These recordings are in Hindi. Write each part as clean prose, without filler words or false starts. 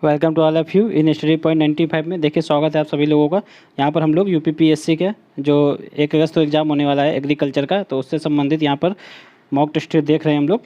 Welcome to all of you in study point 95 में। देखिए, स्वागत है आप सभी लोगों का। यहाँ पर हम लोग यूपीपीएससी के जो 1 अगस्त को एग्ज़ाम होने वाला है एग्रीकल्चर का, तो उससे संबंधित यहाँ पर मॉक टेस्ट देख रहे हैं हम लोग।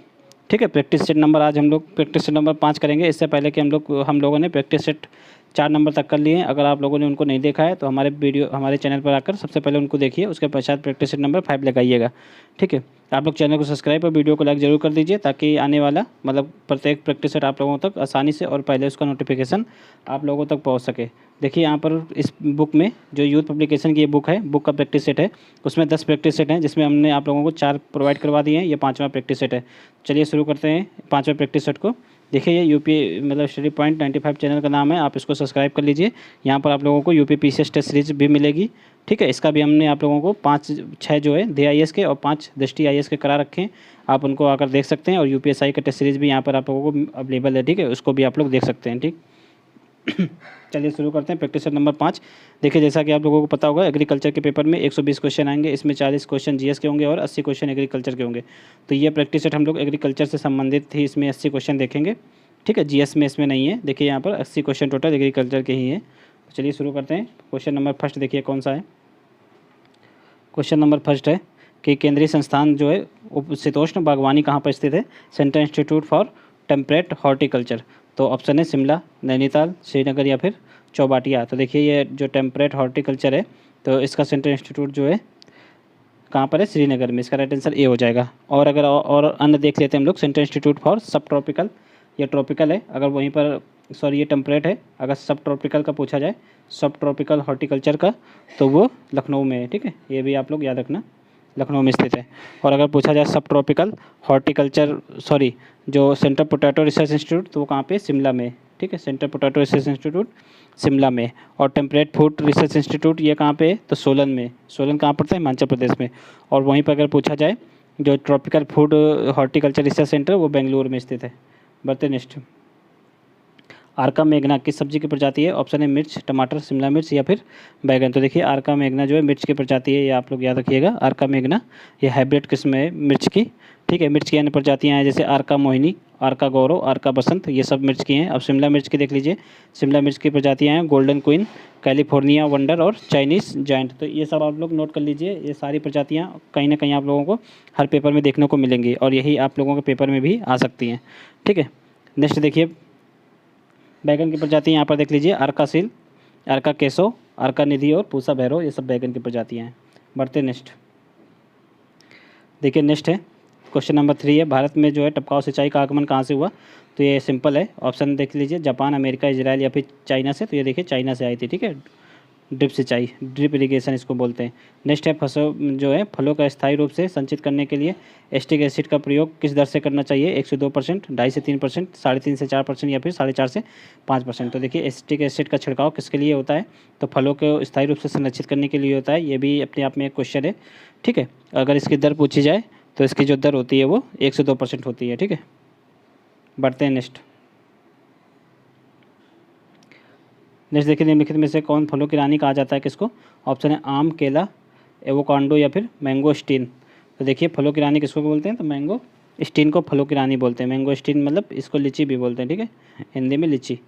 ठीक है, प्रैक्टिस सेट नंबर आज हम लोग प्रैक्टिस सेट नंबर 5 करेंगे। इससे पहले कि हम लोगों ने प्रैक्टिस सेट 4 नंबर तक कर लिए हैं। अगर आप लोगों ने उनको नहीं देखा है तो हमारे चैनल पर आकर सबसे पहले उनको देखिए, उसके पश्चात प्रैक्टिस सेट नंबर 5 लगाइएगा। ठीक है, आप लोग चैनल को सब्सक्राइब और वीडियो को लाइक जरूर कर दीजिए, ताकि आने वाला प्रत्येक प्रैक्टिस सेट आप लोगों तक आसानी से और पहले उसका नोटिफिकेशन आप लोगों तक पहुंच सके। देखिए, यहाँ पर इस बुक में जो यूथ पब्लिकेशन की ये बुक है, बुक का प्रैक्टिस सेट है, उसमें 10 प्रैक्टिस सेट हैं, जिसमें हमने आप लोगों को 4 प्रोवाइड करवा दिए हैं। ये 5वां प्रैक्टिस सेट है। चलिए शुरू करते हैं 5वें प्रैक्टिस सेट को। देखिए, ये यूपी स्टडी पॉइंट 95 चैनल का नाम है, आप इसको सब्सक्राइब कर लीजिए। यहाँ पर आप लोगों को यूपी पीसीएस टेस्ट सीरीज भी मिलेगी। ठीक है, इसका भी हमने आप लोगों को 5-6 जो है DIS के और 5 दृष्टि IAS के करा रखे हैं। आप उनको आकर देख सकते हैं, और UPSI का टेस्ट सीरीज भी यहाँ पर आप लोगों को अवेलेबल है। ठीक है, उसको भी आप लोग देख सकते हैं। ठीक चलिए शुरू करते हैं प्रैक्टिस सेट नंबर 5। देखिए, जैसा कि आप लोगों को पता होगा, एग्रीकल्चर के पेपर में 120 क्वेश्चन आएंगे। इसमें 40 क्वेश्चन GS के होंगे और 80 क्वेश्चन एग्रीकल्चर के होंगे। तो ये प्रैक्टिस सेट हम लोग एग्रीकल्चर से संबंधित ही इसमें 80 क्वेश्चन देखेंगे। ठीक है, GS में इसमें नहीं है। देखिए, यहाँ पर 80 क्वेश्चन टोटल एग्रीकल्चर के ही हैं। तो चलिए शुरू करते हैं। क्वेश्चन नंबर फर्स्ट देखिए कौन सा है। क्वेश्चन नंबर फर्स्ट है कि केंद्रीय संस्थान जो है उपशीतोष्ण बागवानी कहाँ पर स्थित है। Central institute for temperate horticulture. तो ऑप्शन है शिमला, नैनीताल, श्रीनगर या फिर चौबाटिया। तो देखिए, ये जो टेम्परेट हॉर्टिकल्चर है, तो इसका सेंट्रल इंस्टीट्यूट जो है कहाँ पर है, श्रीनगर में। इसका राइट आंसर ए हो जाएगा। और अगर और अन्य देख लेते हैं हम लोग, सेंट्रल इंस्टीट्यूट फॉर सब ट्रॉपिकल, ये ट्रॉपिकल है। अगर वहीं पर ये टेम्परेट है। अगर सब ट्रॉपिकल का पूछा जाए, सब ट्रॉपिकल हॉर्टिकल्चर का, तो वो लखनऊ में है। ठीक है, ये भी आप लोग याद रखना, लखनऊ में स्थित है। और अगर पूछा जाए सब ट्रॉपिकल हॉर्टिकल्चर जो सेंटर पोटैटो रिसर्च इंस्टीट्यूट, तो वो कहाँ पे, शिमला में। ठीक है, centre potato research institute Shimla में। और टेम्परेट फूड रिसर्च इंस्टीट्यूट ये कहाँ पे है, तो सोलन में। सोलन कहाँ पड़ता है, हिमाचल प्रदेश में। और वहीं पर अगर पूछा जाए, जो tropical food horticulture research centre, वो बेंगलुरु में स्थित है। बढ़ते नेक्स्ट। आर्का मेघना किस सब्जी की प्रजाति है। ऑप्शन है मिर्च, टमाटर, शिमला मिर्च या फिर बैगन। तो देखिए, आर्का मेघना जो है मिर्च की प्रजाति है, ये आप लोग याद रखिएगा। आर्का मेघना ये हाइब्रिड किस्म है मिर्च की। ठीक है, मिर्च की अन्य प्रजातियाँ हैं, जैसे आर्का मोहिनी, आर्का गौरव, आर्का बसंत, ये सब मिर्च की हैं। अब शिमला मिर्च की देख लीजिए। शिमला मिर्च की प्रजातियाँ हैं गोल्डन क्वीन, कैलिफोर्निया वंडर और चाइनीज़ जायंट। तो ये सब आप लोग नोट कर लीजिए। ये सारी प्रजातियाँ कहीं ना कहीं आप लोगों को हर पेपर में देखने को मिलेंगी, और यही आप लोगों के पेपर में भी आ सकती हैं। ठीक है, नेक्स्ट देखिए, बैगन की प्रजाति यहाँ पर देख लीजिए। अर्का सील, अर्का केसो, अर्का निधि और पूसा भैरव, ये सब बैगन की प्रजातियाँ हैं। बढ़ते नेक्स्ट। देखिए, नेक्स्ट है क्वेश्चन नंबर 3 है, भारत में जो है टपकाव सिंचाई का आगमन कहाँ से हुआ। तो ये सिंपल है, ऑप्शन देख लीजिए, जापान, अमेरिका, इजराइल या फिर चाइना से। तो ये देखिए, चाइना से आई थी। ठीक है, ड्रिप सिंचाई, ड्रिप इरिगेशन इसको बोलते हैं। नेक्स्ट है फलों का स्थायी रूप से संचित करने के लिए एस्टिक एसिड का प्रयोग किस दर से करना चाहिए। 1 से 2%, 2.5 से 3%, 3.5 से 4% या फिर 4.5 से 5%। तो देखिए, एस्टिक एसिड का छिड़काव किसके लिए होता है, तो फलों को स्थायी रूप से संरक्षित करने के लिए होता है। ये भी अपने आप में एक क्वेश्चन है। ठीक है, अगर इसकी दर पूछी जाए, तो इसकी जो दर होती है वो 1 से 2% होती है। ठीक है, बढ़ते हैं नेक्स्ट। नेक्स्ट देखिए, निम्नलिखित में से कौन फलों की रानी कहा जाता है किसको। ऑप्शन है आम, केला, एवोकाडो या फिर मैंगो स्टीन। तो देखिए, फलों की रानी किसको बोलते हैं, तो मैंगो स्टीन को फलों की रानी बोलते हैं। मैंगो स्टीन मतलब इसको लीची भी बोलते हैं। ठीक है, हिंदी में लीची।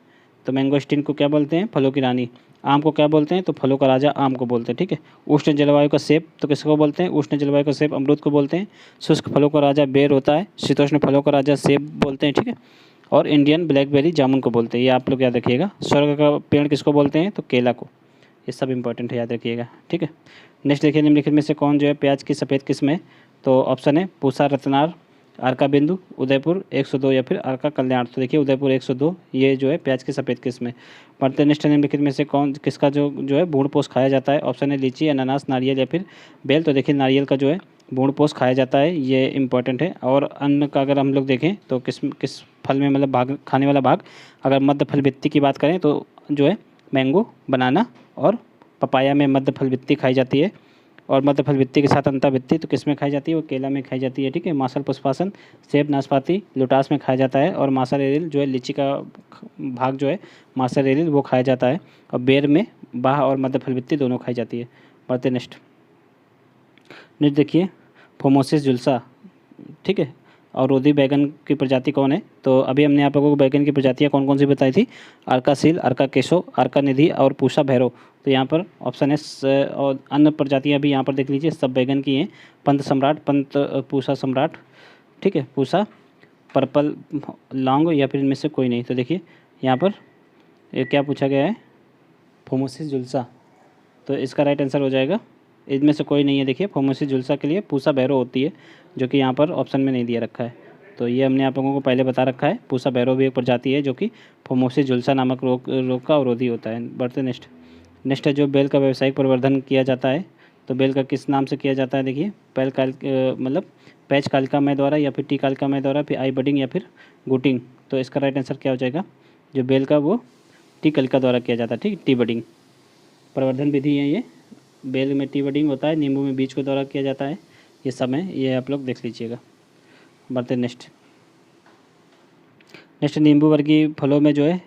तो मैंगो स्टीन को क्या बोलते हैं, फलों की रानी। आम को क्या बोलते हैं, तो फलों का राजा आम को बोलते हैं। ठीक है, उष्ण जलवायु का सेब तो किसको बोलते हैं, उष्ण जलवायु का सेब अमरूद को बोलते हैं। शुष्क फलों का राजा बेर होता है, शीतोष्ण फलों का राजा सेब बोलते हैं। ठीक है, और इंडियन ब्लैकबेरी जामुन को बोलते हैं। ये आप लोग याद रखिएगा। स्वर्ग का पेड़ किसको बोलते हैं, तो केला को। ये सब इंपॉर्टेंट है, याद रखिएगा। ठीक है, नेक्स्ट देखिए, निम्नलिखित में से कौन जो है प्याज की सफ़ेद किस्म है। तो ऑप्शन है पूसा रत्नार, आरका बिंदु, उदयपुर 102 या फिर आरका कल्याण। तो देखिए, उदयपुर 102 ये जो है प्याज की सफ़ेद किस्म है। बढ़ते नेक्स्ट, निम्नलिखित में से कौन किसका जो है भूण पोष खाया जाता है। ऑप्शन है लीची, अनानास, नारियल या फिर बेल। तो देखिए, नारियल का जो है भूण पोष खाया जाता है, ये इंपॉर्टेंट है। और अन्न का अगर हम लोग देखें, तो किस फल में भाग खाने वाला भाग, अगर मध्य फल वित्ती की बात करें, तो जो है मैंगो, बनाना और पपाया में मध्य फल वित्ती खाई जाती है। और मध्य फल वित्ती के साथ अंता वित्ती तो किस में खाई जाती है, वो केला में खाई जाती है। ठीक है, मासल पुष्पासन, सेब, नाशपाती, लोटास में खाया जाता है। और मासा रेरिल जो है लीची का भाग जो है मासा रेरिल, वो खाया जाता है। और बेर में बाह और मध्य फल वित्ती दोनों खाई जाती है। बढ़ते नेक्स्ट देखिए, फोमोसिस जुल्सा। ठीक है, और रोधी बैगन की प्रजाति कौन है? तो अभी हमने आप लोगों को बैगन की प्रजातियाँ कौन कौन सी बताई थी? अर्का सील, अर्का केशो, अर्का निधि और पूसा भैरव। तो यहाँ पर ऑप्शन है और अन्य प्रजातियाँ भी यहाँ पर देख लीजिए, सब बैगन की हैं। पंत सम्राट, पंत पूसा सम्राट, ठीक है, पूसा, पर्पल लॉन्ग, या फिर इनमें से कोई नहीं। तो देखिए यहाँ पर ये क्या पूछा गया है? फोमोसिस जुल्सा। तो इसका राइट आंसर हो जाएगा, इनमें से कोई नहीं है। देखिए फोमोसिस जुल्सा के लिए पूसा भैरव होती है, जो कि यहाँ पर ऑप्शन में नहीं दिया रखा है। तो ये हमने आप लोगों को पहले बता रखा है। पूसा भैरव भी एक प्रजाति है जो कि फोमोसिस जुल्सा नामक रोग का अवरोधी होता है। बढ़ते नेक्स्ट है जो बेल का व्यावसायिक प्रवर्धन किया जाता है। तो बेल का किस नाम से किया जाता है? देखिए मतलब पैच कालिकामय द्वारा, या फिर टी कालिकामय द्वारा, फिर आई बडिंग, या फिर गुटिंग। तो इसका राइट आंसर क्या हो जाएगा? जो बेल का वो टी कलिका द्वारा किया जाता है, ठीक, टी बडिंग प्रवर्धन विधि है ये। बेल में टी बडिंग होता है, नींबू में बीज को द्वारा किया जाता है। ये सब है, ये आप लोग देख लीजिएगा। बढ़ते नेक्स्ट नींबू वर्गीय फलों में जो है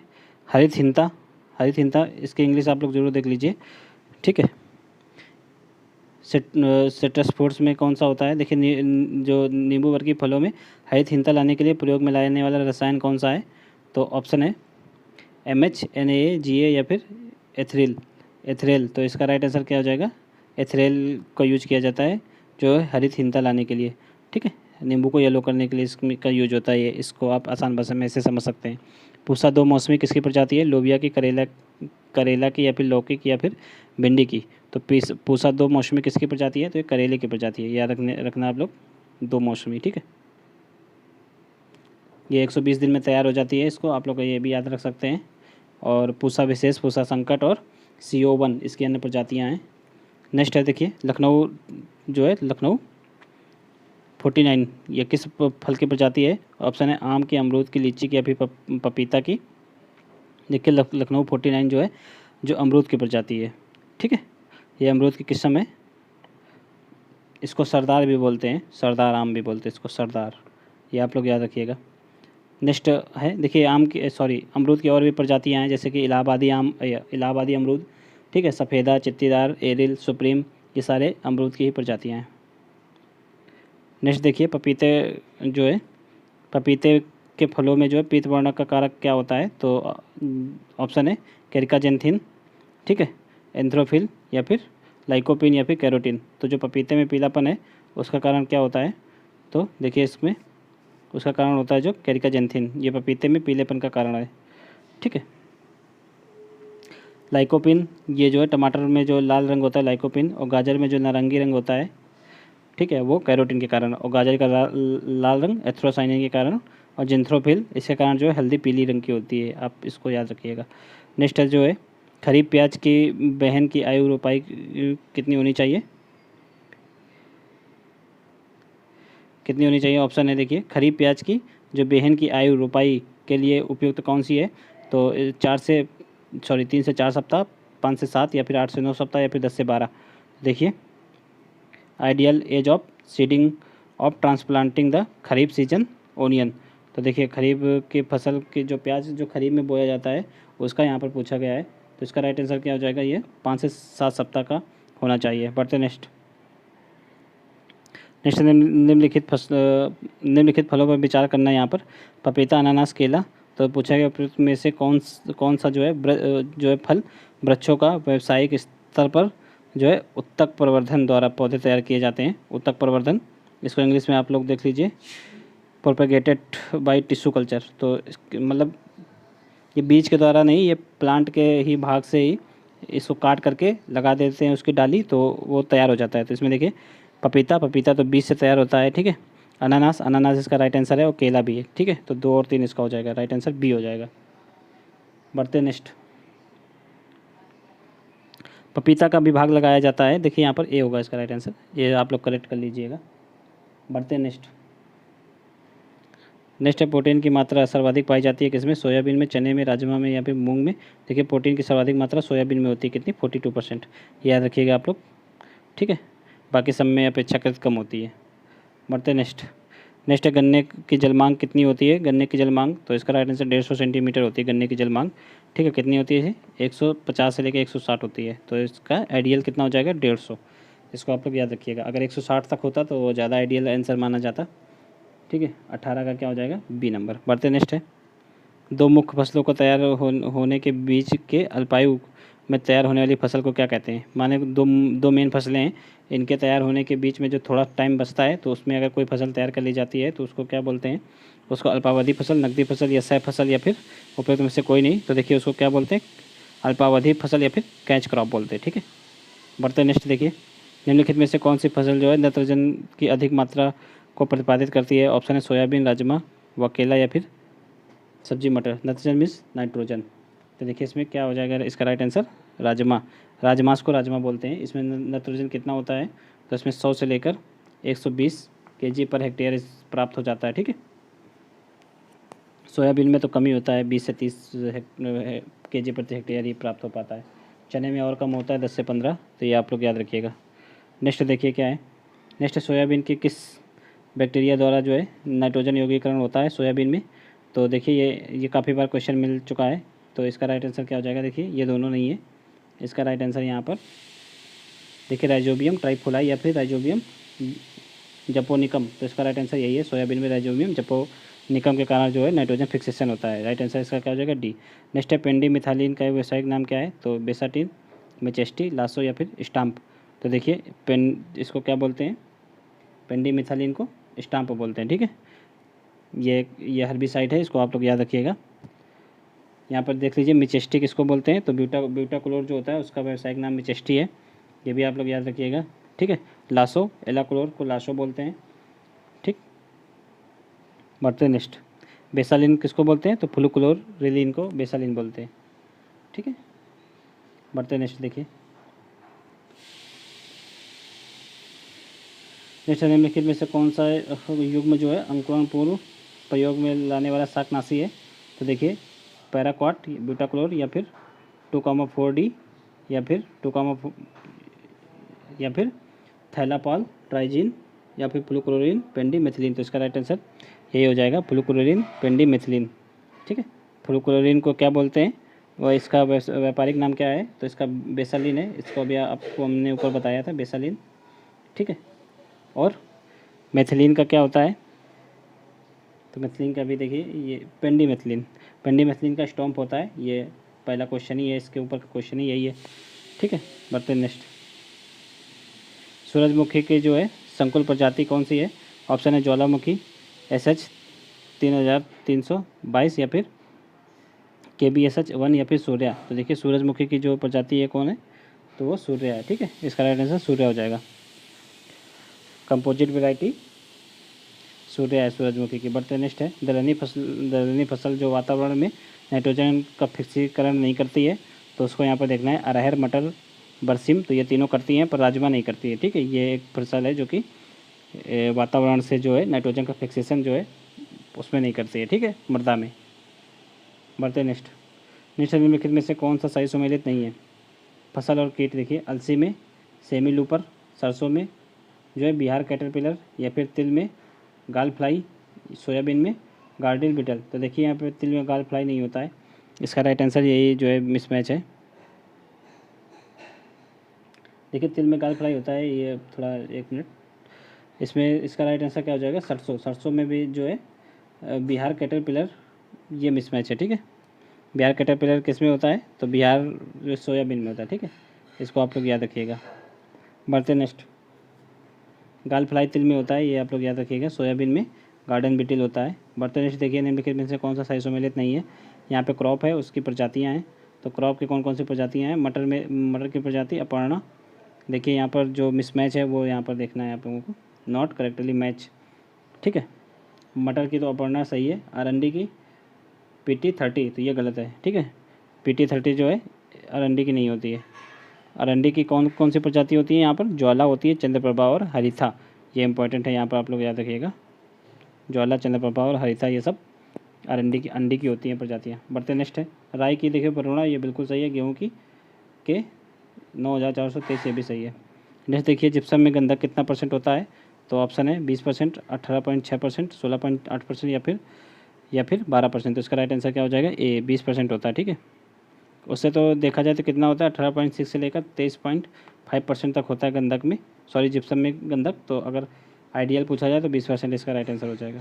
हरितहीनता, इसकी इंग्लिश आप लोग जरूर देख लीजिए, ठीक है। सिट्रस फ्रूट्स में कौन सा होता है? देखिए जो नींबू वर्गीय फलों में हरितहीनता लाने के लिए प्रयोग में लाया जाने वाला रसायन कौन सा है? तो ऑप्शन है MH, NaA, GA या फिर एथरेल। तो इसका राइट आंसर क्या हो जाएगा? एथरेल का यूज किया जाता है जो है हरितहीनता लाने के लिए, ठीक है। नींबू को येलो करने के लिए इसका यूज होता है ये, इसको आप आसान भाषा में ऐसे समझ सकते हैं। पूसा दो मौसमी किसकी प्रजाति है? लोबिया की, करेला की, या फिर लौकी की, या फिर भिंडी की। तो पूसा दो मौसमी किसकी प्रजाति है? तो ये करेले की प्रजाति है। याद रखना आप लोग, दो मौसमी, ठीक है। ये 120 दिन में तैयार हो जाती है, इसको आप लोग ये भी याद रख सकते हैं। और पूसा विशेष, पूसा संकट और CO1 इसकी अन्य प्रजातियाँ हैं। नेक्स्ट है देखिए लखनऊ, जो है लखनऊ 49, ये किस फल की प्रजाति है? ऑप्शन है आम की, अमरूद की, लीची की, या फिर पपीता की। देखिए लखनऊ 49 जो है जो अमरूद की प्रजाति है, ठीक है। ये अमरूद की किस्म है, इसको सरदार भी बोलते हैं, सरदार आम भी बोलते हैं इसको, सरदार। ये आप लोग याद रखिएगा। नेक्स्ट है देखिए अमरूद की और भी प्रजातियां हैं, जैसे कि इलाहाबादी अमरूद, ठीक है, सफ़ेदा, चित्तीदार, एरिल, सुप्रीम, ये सारे अमरूद की ही प्रजातियां हैं। नेक्स्ट देखिए पपीते, जो है पपीते के फलों में जो है पीत वर्ण का कारक क्या होता है? तो ऑप्शन है कैरिकाजेंथिन, ठीक है, एंथ्रोफिल, या फिर लाइकोपिन, या फिर कैरोटीन। तो जो पपीते में पीलापन है उसका कारण क्या होता है? तो देखिए इसमें उसका कारण होता है जो कैरिकाजेंथिन, ये पपीते में पीलेपन का कारण है, ठीक है। लाइकोपिन, ये जो है टमाटर में जो लाल रंग होता है लाइकोपिन, और गाजर में जो नारंगी रंग होता है, ठीक है, वो कैरोटीन के कारण, और गाजर का लाल रंग एथ्रोसाइनिन के कारण, और जिंथ्रोफिल इसके कारण जो है हल्दी पीली रंग की होती है। आप इसको याद रखिएगा। नेक्स्ट है जो है खरीफ प्याज की बहन की आयु रोपाई कितनी होनी चाहिए? कितनी होनी चाहिए? ऑप्शन है देखिए खरीफ प्याज की जो बेहन की आयु रोपाई के लिए उपयुक्त कौन सी है? तो 3 से 4 सप्ताह, 5 से 7, या फिर 8 से 9 सप्ताह, या फिर 10 से 12। देखिए ideal age of seeding of transplanting the kharif season onion. तो देखिए खरीफ की फसल की जो प्याज जो खरीफ में बोया जाता है उसका यहाँ पर पूछा गया है। तो इसका राइट आंसर क्या हो जाएगा? ये 5 से 7 सप्ताह का होना चाहिए। बढ़ते नेक्स्ट निम्नलिखित फलों पर विचार करना है यहाँ पर। पपीता, अनानास, केला। तो पूछा गया उपयुक्त में से कौन सा जो है फल वृक्षों का व्यावसायिक स्तर पर जो है उत्तक प्रवर्धन द्वारा पौधे तैयार किए जाते हैं। उत्तक प्रवर्धन, इसको इंग्लिश में आप लोग देख लीजिए, प्रोपेगेटेड बाय टिश्यू कल्चर। तो मतलब ये बीज के द्वारा नहीं, ये प्लांट के ही भाग से ही इसको काट करके लगा देते हैं उसकी डाली, तो वो तैयार हो जाता है। तो इसमें देखिए पपीता तो बीज से तैयार होता है, ठीक है। अनानास इसका राइट आंसर है, और केला भी है, ठीक है। तो 2 और 3 इसका हो जाएगा, राइट आंसर बी हो जाएगा। बढ़ते नेक्स्ट पपीता का विभाग लगाया जाता है, देखिए यहाँ पर ए होगा इसका राइट आंसर, ये आप लोग करेक्ट कर लीजिएगा। बढ़ते नेक्स्ट है प्रोटीन की मात्रा सर्वाधिक पाई जाती है किसमें? सोयाबीन में, चने में, राजमा में, या फिर मूंग में। देखिए प्रोटीन की सर्वाधिक मात्रा सोयाबीन में होती है, कितनी? 42%। याद रखिएगा आप लोग, ठीक है। बाकी सब में अपेक्षाकृत कम होती है। बढ़ते नेक्स्ट है गन्ने की जल मांग कितनी होती है? गन्ने की जल मांग, तो इसका राइट आंसर 150 सेंटीमीटर होती है गन्ने की जल मांग, ठीक है। कितनी होती है? 150 से लेकर 160 होती है। तो इसका आइडियल कितना हो जाएगा? 150। इसको आप लोग याद रखिएगा। अगर 160 तक होता तो वो ज़्यादा आइडियल आंसर माना जाता, ठीक है। 18 का क्या हो जाएगा, बी नंबर। बढ़ते नेक्स्ट है, दो मुख्य फसलों को तैयार होने के बीच के अल्पायु में तैयार होने वाली फसल को क्या कहते हैं। माने दो दो मेन फसलें हैं, इनके तैयार होने के बीच में जो थोड़ा टाइम बचता है तो उसमें अगर कोई फसल तैयार कर ली जाती है तो उसको क्या बोलते हैं, उसको अल्पावधि फसल, नकदी फसल या सह फसल या फिर उपयुक्त में से कोई नहीं। तो देखिए उसको क्या बोलते हैं, अल्पावधि फसल या फिर कैच क्रॉप बोलते हैं, ठीक है। बढ़ते नेक्स्ट देखिए, निम्नलिखित में से कौन सी फसल जो है नाइट्रोजन की अधिक मात्रा को प्रतिपादित करती है। ऑप्शन है सोयाबीन, राजमा, वकेला या फिर सब्जी मटर। Nitrogen means nitrogen. तो देखिए इसमें क्या हो जाएगा, इसका राइट आंसर राजमा। राजमास को राजमा बोलते हैं। इसमें नाइट्रोजन कितना होता है, तो इसमें 100 से लेकर 120 kg पर हेक्टेयर प्राप्त हो जाता है, ठीक है। सोयाबीन में तो कम ही होता है, 20 से 30 kg प्रति हेक्टेयर ही प्राप्त हो पाता है। चने में और कम होता है, 10 से 15। तो ये आप लोग याद रखिएगा। नेक्स्ट देखिए क्या है, नेक्स्ट सोयाबीन के किस बैक्टीरिया द्वारा जो है नाइट्रोजन यौगीकरण होता है सोयाबीन में। तो देखिए ये काफ़ी बार क्वेश्चन मिल चुका है। तो इसका राइट आंसर क्या हो जाएगा, देखिए ये दोनों नहीं है, इसका राइट आंसर यहाँ पर देखिए राइजोबियम ट्राइफोलाई या फिर राइजोबियम जपोनिकम। तो इसका राइट आंसर यही है, सोयाबीन में राइजोबियम जपोनिकम के कारण जो है नाइट्रोजन फिक्सेशन होता है। राइट आंसर इसका क्या हो जाएगा, डी। नेक्स्ट है पेंडी मिथालीन का व्यावसायिक नाम क्या है। तो बेसाटिन, मेचेस्टी, लासो या फिर स्टाम्प। तो देखिए इसको क्या बोलते हैं, पेंडी मिथालीन को स्टाम्प बोलते हैं, ठीक है। ये हर्बिसाइड है, इसको आप लोग याद रखिएगा। यहाँ पर देख लीजिए मिचेस्टी किसको बोलते हैं, तो ब्यूटाक्लोर जो होता है उसका व्यावसायिक नाम मिचेस्टी है, ये भी आप लोग याद रखिएगा, ठीक है। लासो, एलाक्लोर को लासो बोलते हैं, ठीक। बढ़ते नेक्स्ट, बेसालिन किसको बोलते हैं, तो फ्लुक्लोर रिलीन को बेसालिन बोलते हैं, ठीक है। बढ़ते नेक्स्ट देखिए, नेक्स्ट निम्नलिखित में से कौन सा युग्म जो है अंकुरण पूर्व प्रयोग में लाने वाला शाकनाशी है। तो देखिए पैराक्वाट, ब्यूटाक्लोर या फिर 2,4-D या फिर या फिर थैलापॉल ट्राइजीन या फिर फ्लुक्लोरीन पेंडीमेथिलीन। तो इसका राइट आंसर यही हो जाएगा, फ्लुक्लोरीन पेंडीमेथिलीन, ठीक है। फ्लुक्लोरीन को क्या बोलते हैं, वह इसका व्यापारिक नाम क्या है, तो इसका बेसालिन है। इसको अभी आपको हमने ऊपर बताया था, बेसालिन, ठीक है। और मेथिलीन का क्या होता है, तो मेथिलीन का भी देखिए ये पेंडीमेथिलीन का स्टॉम्प होता है। ये पहला क्वेश्चन ही है, इसके ऊपर का क्वेश्चन ही यही है, ठीक है। बढ़ते नेक्स्ट, सूरजमुखी की जो है संकुल प्रजाति कौन सी है। ऑप्शन है ज्वालामुखी, SH 3322 या फिर KBSH 1 या फिर सूर्या। तो देखिए सूरजमुखी की जो प्रजाति है कौन है, तो वो सूर्या है, ठीक है। इसका राइट आंसर सूर्या हो जाएगा, कंपोजिट वैरायटी सूर्या है सूरजमुखी की। बढ़ते नेक्स्ट है, दलहनी फसल जो वातावरण में नाइट्रोजन का फिक्सीकरण नहीं करती है, तो उसको यहाँ पर देखना है। अरहर, मटर, बरसिम, तो ये तीनों करती हैं पर राजमा नहीं करती है, ठीक है। ये एक फसल है जो कि वातावरण से जो है नाइट्रोजन का फिक्सेशन जो है उसमें नहीं करती है, ठीक है, मृदा में। बढ़ते नेक्स्ट, निम्नलिखित में से कौन सा सही सुमेलित नहीं है। फसल और कीट देखिए, अलसी में सेमी लूपर, सरसों में जो है बिहार कैटरपिलर या फिर तिल में गाल फ्लाई, सोयाबीन में गार्डिल बीटल। तो देखिए यहाँ पे तिल में गाल फ्लाई नहीं होता है, इसका राइट आंसर यही जो है मिसमैच है। देखिए तिल में गाल फ्लाई होता है, ये थोड़ा एक मिनट, इसमें इसका राइट आंसर क्या हो जाएगा, सरसों में भी जो है बिहार कैटरपिलर, ये मिसमैच है, ठीक है। बिहार कैटरपिलर किस में होता है, तो बिहार जो सोयाबीन में होता है, ठीक है। इसको आप लोग याद रखिएगा। बढ़ते नेक्स्ट, गाल फ्लाई तिल में होता है, ये आप लोग याद रखिएगा। सोयाबीन में गार्डन बीटल होता है। बढ़ते नेक्स्ट देखिए, निम्नलिखित में से कौन सा सही सुमेलित नहीं है। यहाँ पे क्रॉप है, उसकी प्रजातियाँ हैं, तो क्रॉप की कौन कौन सी प्रजातियाँ हैं। मटर की प्रजाति अपर्णा। देखिए यहाँ पर जो मिसमैच है वो यहाँ पर देखना है आप लोगों को, नॉट करेक्टली मैच, ठीक है। मटर की तो अपर्णा सही है। अरंडी की PT30, तो ये गलत है, ठीक है। PT30 जो है अरंडी की नहीं होती है। अरंडी की कौन कौन सी प्रजाति होती है, यहाँ पर ज्वाला होती है, चंद्रप्रभा और हरिथा, ये इंपॉर्टेंट है, यहाँ पर आप लोग याद रखिएगा। ज्वाला, चंद्रप्रभा और हरिथा, ये सब अंडी की होती हैं प्रजातियाँ। बढ़ते नेक्स्ट है, राई की देखिए वरुणा, ये बिल्कुल सही है। गेहूँ की के 9423, ये भी सही है। नेक्स्ट देखिए, जिप्सम में गंधक कितना % होता है। तो ऑप्शन है 20%, 18.6%, 16.8% या फिर 12%। तो इसका राइट आंसर क्या हो जाएगा, ए 20% होता है, ठीक है। उससे तो देखा जाए तो कितना होता है, 18.6 से लेकर 23.5% तक होता है गंधक में, सॉरी जिप्सम में गंधक। तो अगर आइडियल पूछा जाए तो 20% इसका राइट आंसर हो जाएगा।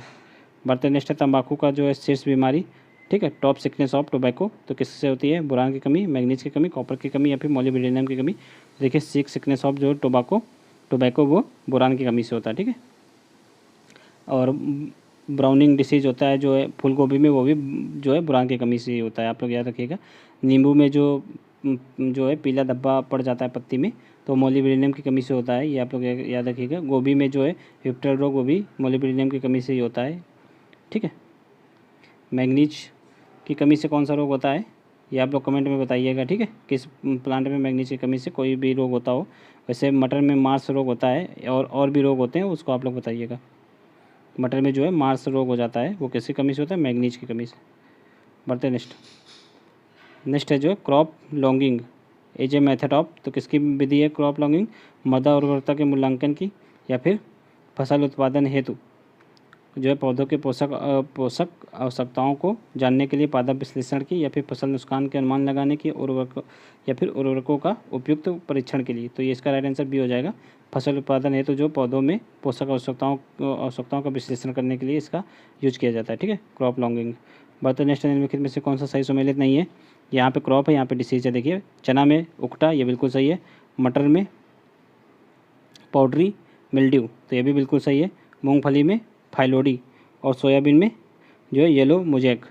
बढ़ते नेक्स्ट है तंबाकू का जो है शीर्ष बीमारी, ठीक है, टॉप सिकनेस ऑफ टोबैको, तो किससे होती है? बोरान की कमी, मैग्नीज की कमी, कॉपर की कमी या फिर मोलिब्डेनम की कमी। देखिए सिकनेस ऑफ जो टोबैको वो बोरान की कमी से होता है, ठीक है। और ब्राउनिंग डिसीज होता है जो है फूल गोभी में, वो भी जो है बोरान की कमी से होता है, आप लोग याद रखिएगा। नींबू में जो है पीला धब्बा पड़ जाता है पत्ती में, तो मोलिब्डेनम की कमी से होता है, ये आप लोग याद रखिएगा। गोभी में जो है विप्टर रोग, वो भी मोलिब्डेनम की कमी से ही होता है, ठीक है। मैग्नीज की कमी से कौन सा रोग होता है, ये आप लोग कमेंट में बताइएगा, ठीक है। किस प्लांट में मैग्नीज की कमी से कोई भी रोग होता हो। वैसे मटर में मार्स रोग होता है और भी रोग होते हैं, उसको आप लोग बताइएगा। मटर में जो है मार्स रोग हो जाता है, वो किसकी कमी से होता है? मैग्नीज की कमी से। बढ़ते नेक्स्ट है जो crop logging as a method of, तो किसकी विधि है क्रॉप लॉन्गिंग? मृदा उर्वरता के मूल्यांकन की, या फिर फसल उत्पादन हेतु जो है पौधों के पोषक आवश्यकताओं को जानने के लिए पादप विश्लेषण की, या फिर फसल नुकसान के अनुमान लगाने की, या फिर उर्वरकों का उपयुक्त परीक्षण के लिए। तो ये इसका राइट आंसर भी हो जाएगा। फसल उत्पादन हेतु जो पौधों में पोषक आवश्यकताओं का विश्लेषण करने के लिए इसका यूज किया जाता है, ठीक है, क्रॉप लॉन्गिंग। बर्तन नेक्स्ट निम्नलिखित में से कौन सा सही सम्मिलित नहीं है? यहाँ पे क्रॉप है, यहाँ पे डिसीज है। देखिए चना में उकटा, ये बिल्कुल सही है। मटर में पाउडरी मिल्ड्यू, तो ये भी बिल्कुल सही है। मूंगफली में फाइलोडी, और सोयाबीन में जो है येलो मोजैक।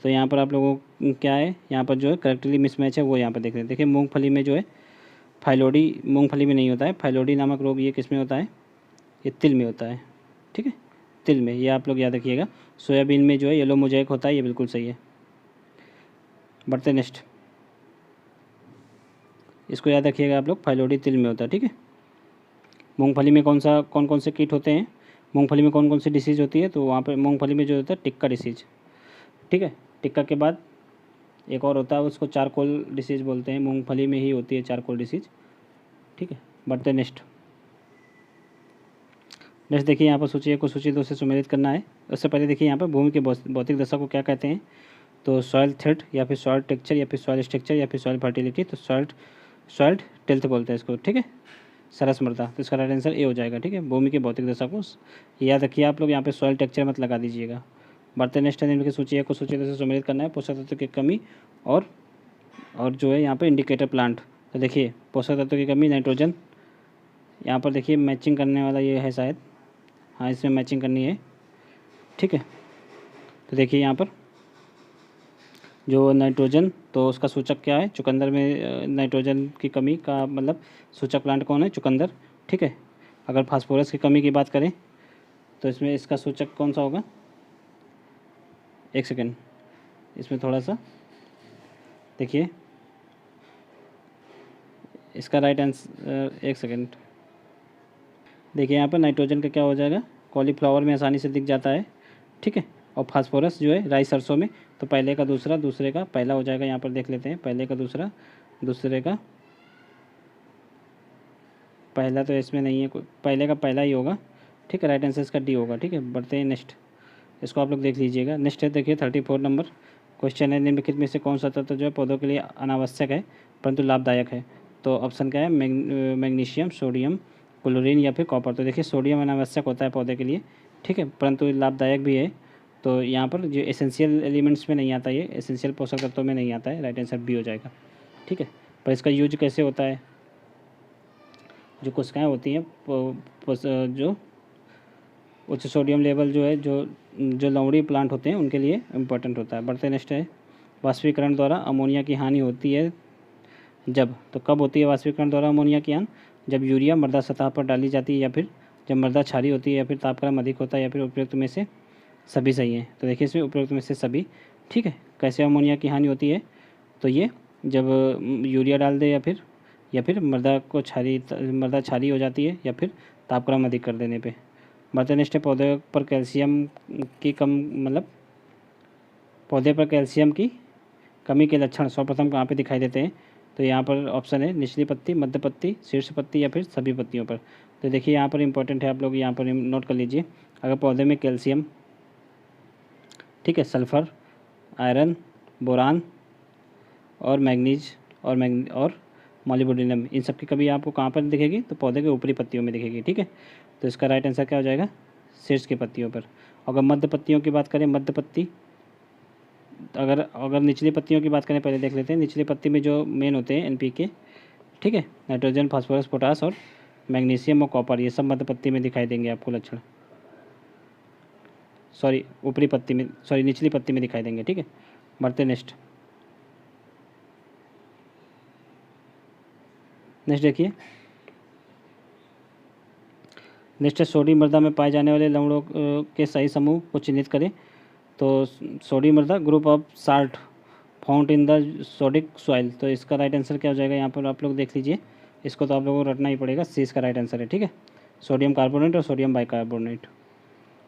तो यहाँ पर आप लोगों को क्या है, यहाँ पर जो है करेक्टली मिसमैच है वो यहाँ पर देख रहे हैं। देखिए मूंगफली में जो है फाइलोडी, मूंगफली में नहीं होता है फाइलोडी नामक रोग, ये किस में होता है? ये तिल में होता है, ठीक है, तिल में, ये आप लोग याद रखिएगा। सोयाबीन में जो है येलो मोजैक होता है, ये बिल्कुल सही है। बढ़ते नेक्स्ट, इसको याद रखिएगा आप लोग, फाइलोडी तिल में होता है, ठीक है। मूंगफली में कौन कौन से कीट होते हैं? मूंगफली में कौन कौन सी डिसीज़ होती है? तो वहाँ पे मूंगफली में जो होता है टिक्का डिसीज, ठीक है। टिक्का के बाद एक और होता है, उसको चारकोल डिसीज बोलते हैं, मूंगफली में ही होती है चारकोल डिसीज, ठीक है। बढ़ते नेक्स्ट देखिए यहाँ पर सूची 1 को सूची 2 से सुमेलित करना है। उससे पहले देखिए यहाँ पर भूमि की भौतिक दशा को क्या कहते हैं? तो सॉइल थ्रेट, या फिर सॉइल टेक्सचर, या फिर सॉइल स्ट्रक्चर, या फिर सॉइल फर्टिलिटी। तो सॉइल टेल्थ बोलते हैं इसको, ठीक है, सरस मृदा। तो इसका राइट आंसर ए हो जाएगा, ठीक है। भूमि की भौतिक दशा को याद रखिए आप लोग, यहाँ पे सॉइल टेक्सचर मत लगा दीजिएगा। बढ़ते नेक्स्ट है, निम्न सूची 1 को सूची 2 से सम्मिलित करना है। पोषक तत्व की कमी और जो है यहाँ पे इंडिकेटर प्लांट। तो देखिए पोषक तत्व की कमी, नाइट्रोजन, यहाँ पर देखिए मैचिंग करने वाला ये है शायद, हाँ इसमें मैचिंग करनी है, ठीक है। तो देखिए यहाँ पर जो नाइट्रोजन, तो उसका सूचक क्या है? चुकंदर में नाइट्रोजन की कमी का मतलब सूचक प्लांट कौन है? चुकंदर, ठीक है। अगर फास्फोरस की कमी की बात करें तो इसमें इसका सूचक कौन सा होगा? एक सेकेंड, इसमें थोड़ा सा देखिए, इसका राइट आंसर, एक सेकेंड, देखिए यहाँ पर नाइट्रोजन का क्या हो जाएगा? कॉलीफ्लावर में आसानी से दिख जाता है, ठीक है। और फास्फोरस जो है राई सरसों में, तो पहले का दूसरा, दूसरे का पहला हो जाएगा। यहाँ पर देख लेते हैं, पहले का दूसरा, दूसरे का पहला, तो इसमें नहीं है, पहले का पहला ही होगा, ठीक है। राइट आंसर इसका डी होगा, ठीक है। बढ़ते हैं नेक्स्ट, इसको आप लोग देख लीजिएगा। नेक्स्ट है देखिए 34 नंबर क्वेश्चन है, निम्नलिखित में से कौन सा तत्व जो है पौधों के लिए अनावश्यक है परंतु लाभदायक है? तो ऑप्शन क्या है? मैग्नीशियम, सोडियम, क्लोरीन, या फिर कॉपर। तो देखिए सोडियम अनावश्यक होता है पौधे के लिए, ठीक है, परंतु लाभदायक भी है। तो यहाँ पर जो एसेंशियल एलिमेंट्स में नहीं आता, ये एसेंशियल पोषक तत्वों में नहीं आता है, राइट आंसर बी हो जाएगा, ठीक है। पर इसका यूज कैसे होता है? जो कोशिकाएँ होती हैं जो उच्च सोडियम लेवल जो है, जो लवणी प्लांट होते हैं उनके लिए इम्पोर्टेंट होता है। बढ़ते नेक्स्ट है, वाष्पीकरण द्वारा अमोनिया की हानि होती है जब, तो कब होती है वाष्पीकरण द्वारा अमोनिया की हानि? जब यूरिया मृदा सतह पर डाली जाती है, या फिर जब मृदा क्षारीय होती है, या फिर तापक्रम अधिक होता है, या फिर उपयुक्त में से सभी सही है। तो देखिए इसमें उपयुक्त में से सभी, ठीक है। कैसे अमोनिया की हानि होती है? तो ये जब यूरिया डाल दे, या फिर मृदा क्षारीय हो जाती है, या फिर तापक्रम अधिक कर देने पे। बढ़ते नेक्स्ट है, पौधे पर कैल्शियम की कमी के लक्षण सर्वप्रथम कहाँ पे दिखाई देते हैं? तो यहाँ पर ऑप्शन है निचली पत्ती, मध्य पत्ती, शीर्ष पत्ती, या फिर सभी पत्तियों पर। तो देखिए यहाँ पर इंपॉर्टेंट है, आप लोग यहाँ पर नोट कर लीजिए। अगर पौधे में कैल्शियम, ठीक है, सल्फ़र, आयरन, बोरान और मैग्नीज और मोलिब्डेनम, इन सब की कमी आपको कहाँ पर दिखेगी? तो पौधे के ऊपरी पत्तियों में दिखेगी, ठीक है। तो इसका राइट आंसर क्या हो जाएगा, शीर्ष की पत्तियों पर। अगर मध्य पत्तियों की बात करें, मध्य पत्ती, अगर अगर निचली पत्तियों की बात करें, पहले देख लेते हैं। निचली पत्ती में जो मेन होते हैं NPK, ठीक है, नाइट्रोजन, फास्फोरस, पोटास और मैग्नीशियम और कॉपर, ये सब मध्य पत्ती में दिखाई देंगे आपको लक्षण। सॉरी, ऊपरी पत्ती में, सॉरी निचली पत्ती में दिखाई देंगे, ठीक है। बढ़ते नेक्स्ट देखिए, नेक्स्ट है सोडी मृदा में पाए जाने वाले लवणों के सही समूह को चिन्हित करें। तो सोडी मृदा, group of salt found in the sodic soil. तो इसका राइट आंसर क्या हो जाएगा, यहाँ पर आप लोग देख लीजिए, इसको तो आप लोगों को रटना ही पड़ेगा, सी इसका राइट आंसर है, ठीक है, सोडियम कार्बोनेट और सोडियम बाइकार्बोनेट।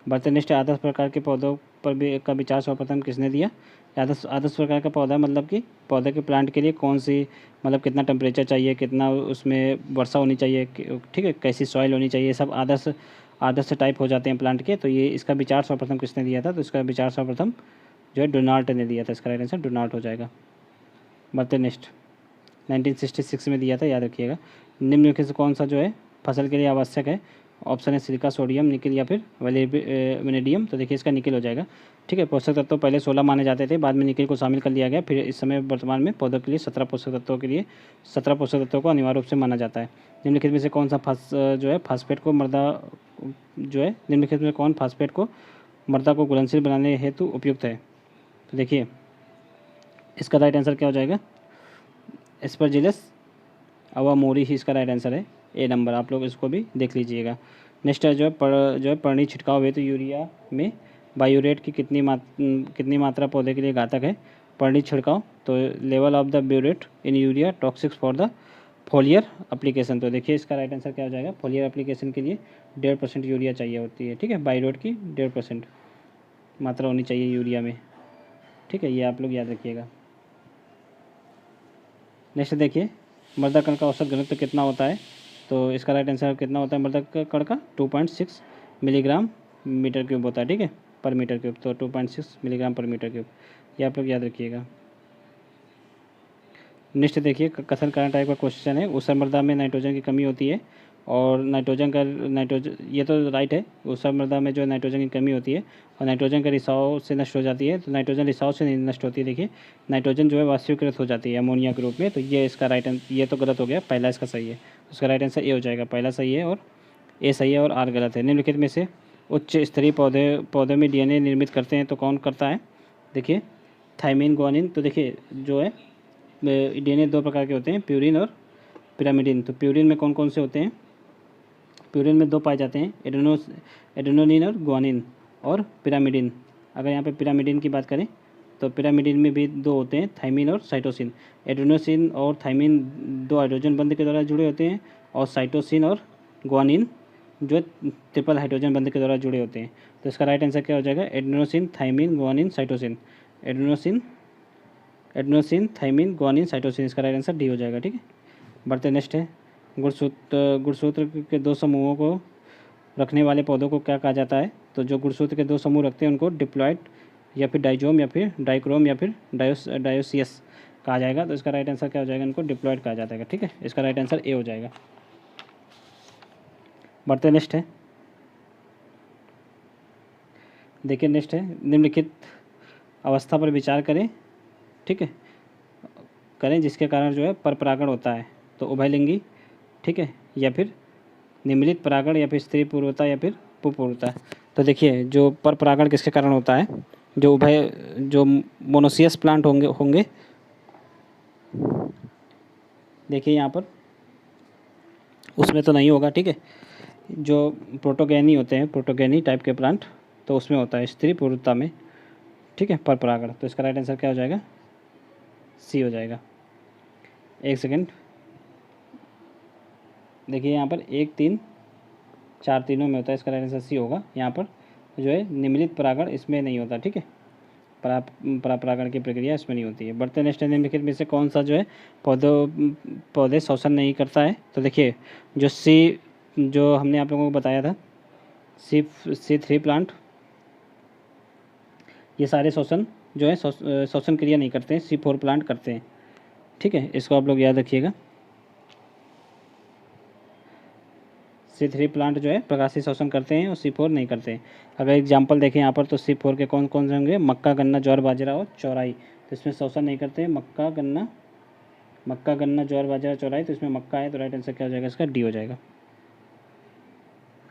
बढ़ते नेक्स्ट आदर्श प्रकार के पौधों पर भी का विचार सर्वप्रथम किसने दिया। आदर्श प्रकार का पौधा मतलब कि पौधे के प्लांट के लिए कौन सी, मतलब कितना टेम्परेचर चाहिए, कितना उसमें वर्षा होनी चाहिए, ठीक है, कैसी सॉइल होनी चाहिए, सब आदर्श टाइप हो जाते हैं प्लांट के। तो ये इसका विचार सर्वप्रथम किसने दिया था, तो इसका विचार सर्वप्रथम जो है डोनाल्ड ने दिया था। इसका राइट आंसर डोनाल्ड हो जाएगा। बढ़ते नेक्स्ट 1966 में दिया था, याद रखिएगा। निम्नलिखित से कौन सा जो है फसल के लिए आवश्यक है। ऑप्शन है सिलिका, सोडियम, निकल या फिर वेनेडियम। तो देखिए इसका निकल हो जाएगा, ठीक है। पोषक तत्व पहले 16 माने जाते थे, बाद में निकल को शामिल कर लिया गया। फिर इस समय वर्तमान में पौधों के लिए 17 पोषक तत्वों को अनिवार्य रूप से माना जाता है। निम्नलिखित में से कौन सा जो है फास्फेट को मृदा जो है, निम्नलिखित में कौन फास्फेट को मृदा को घुलनशील बनाने हेतु उपयुक्त है। तो देखिए इसका राइट आंसर क्या हो जाएगा, एस्परजिलस अवामोरी ही इसका राइट आंसर है, ए नंबर। आप लोग इसको भी देख लीजिएगा। नेक्स्ट है जो है परनी छिड़काव हेतु यूरिया में बायोरेट की कितनी मात्रा पौधे के लिए घातक है। परनी छिड़काव, तो level of the burette in urea toxic for the फोलियर application. तो देखिए इसका राइट आंसर क्या हो जाएगा, फोलियर एप्लीकेशन के लिए 1.5% यूरिया चाहिए होती है, ठीक है। बायोरेट की 1.5% मात्रा होनी चाहिए यूरिया में, ठीक है, ये आप लोग याद रखिएगा। नेक्स्ट देखिए, मृदा कण का औसत घनत्व कितना होता है। तो इसका राइट आंसर कितना होता है, मृदा कण का 2.6 मिलीग्राम मीटर क्यूब होता है, ठीक है, पर मीटर क्यूब। तो 2.6 मिलीग्राम पर मीटर क्यूब, ये आप लोग याद रखिएगा। नेक्स्ट देखिए, कथन कारण टाइप का क्वेश्चन है। ऊसर मृदा में नाइट्रोजन की कमी होती है और नाइट्रोजन ये तो राइट है, ऊसर मृदा में जो नाइट्रोजन की कमी होती है और नाइट्रोजन का रिसाव से नष्ट हो जाती है। तो नाइट्रोजन रिसाव से नहीं नष्ट होती है, देखिए नाइट्रोजन जो है वाष्पीकृत हो जाती है अमोनिया के रूप में। तो ये इसका राइट आंसर, ये तो गलत हो गया, पहला इसका सही है। उसका राइट आंसर ए हो जाएगा, पहला सही है और ए सही है और आर गलत है। निम्नलिखित में से उच्च स्तरीय पौधे में DNA निर्मित करते हैं तो कौन करता है। देखिए थाइमिन, ग्वानिन। तो देखिए जो है DNA 2 प्रकार के होते हैं, प्यूरिन और पिरामिडिन। तो प्यूरिन में कौन कौन से होते हैं, प्यूरिन में 2 पाए जाते हैं, एडेनोनिन और ग्वानिन और पिरामिडिन। अगर यहाँ पे पिरामिडिन की बात करें तो पिरामिडिन में भी 2 होते हैं, थाइमिन और साइटोसिन। एडेनोसिन और थाइमिन 2 हाइड्रोजन बंध के द्वारा जुड़े होते हैं और साइटोसिन और ग्वानिन जो है ट्रिपल हाइड्रोजन बंध के द्वारा जुड़े होते हैं। तो इसका राइट आंसर क्या हो जाएगा, adenosine, thymine, guanine, cytosine. Adenosine, thymine, guanine, cytosine, इसका राइट आंसर डी हो जाएगा, ठीक है। बढ़ते नेक्स्ट है, गुणसूत्र के 2 समूहों को रखने वाले पौधों को क्या कहा जाता है। तो जो गुणसूत्र के 2 समूह रखते हैं उनको डिप्लॉइड या फिर डाइजोम या फिर डाइक्रोम या फिर डायोसियस कहा जाएगा। तो इसका राइट आंसर क्या हो जाएगा, इनको डिप्लॉइड कहा जाता है, ठीक है। इसका राइट आंसर ए हो जाएगा। बढ़ते नेक्स्ट है, देखिए नेक्स्ट है, निम्नलिखित अवस्था पर विचार करें, ठीक है, जिसके कारण जो है परपरागण होता है। तो उभयलिंगी, ठीक है, या फिर निम्नलिखित परागण या फिर स्त्री पूर्वता या फिर पुपूर्वता। तो देखिए जो परपरागण किसके कारण होता है, जो मोनोसियस प्लांट होंगे देखिए यहाँ पर उसमें तो नहीं होगा, ठीक है। जो प्रोटोगेनी होते हैं, प्रोटोगेनी टाइप के प्लांट, तो उसमें होता है स्त्री पूर्वता में, ठीक है, परपरागण। तो इसका राइट आंसर क्या हो जाएगा, सी हो जाएगा। एक सेकेंड, देखिए यहाँ पर 1, 3, 4 तीनों में होता है, इसका राइट आंसर सी होगा। यहाँ पर जो है निम्नलिखित परागण इसमें नहीं होता, ठीक है, परागण की प्रक्रिया इसमें नहीं होती है। बढ़ते नेक्स्ट निम्नलिखित में से कौन सा जो है पौधे शोषण नहीं करता है। तो देखिए जो हमने आप लोगों को बताया था C3 प्लांट, ये सारे शोषण जो है शोषण क्रिया नहीं करते हैं, C4 प्लांट करते हैं, ठीक है। इसको आप लोग याद रखिएगा। C3 प्लांट जो है प्रकाशीय शोषण करते हैं और C4 नहीं करते हैं। अगर एग्जाम्पल देखें यहाँ पर तो C4 के कौन कौन से होंगे, मक्का, गन्ना, ज्वार, बाजरा और चौराई। तो इसमें शोषण नहीं करते हैं मक्का, गन्ना, ज्वार, बाजरा, चौराई। तो इसमें मक्का है, तो राइट आंसर क्या हो जाएगा इसका, डी हो जाएगा।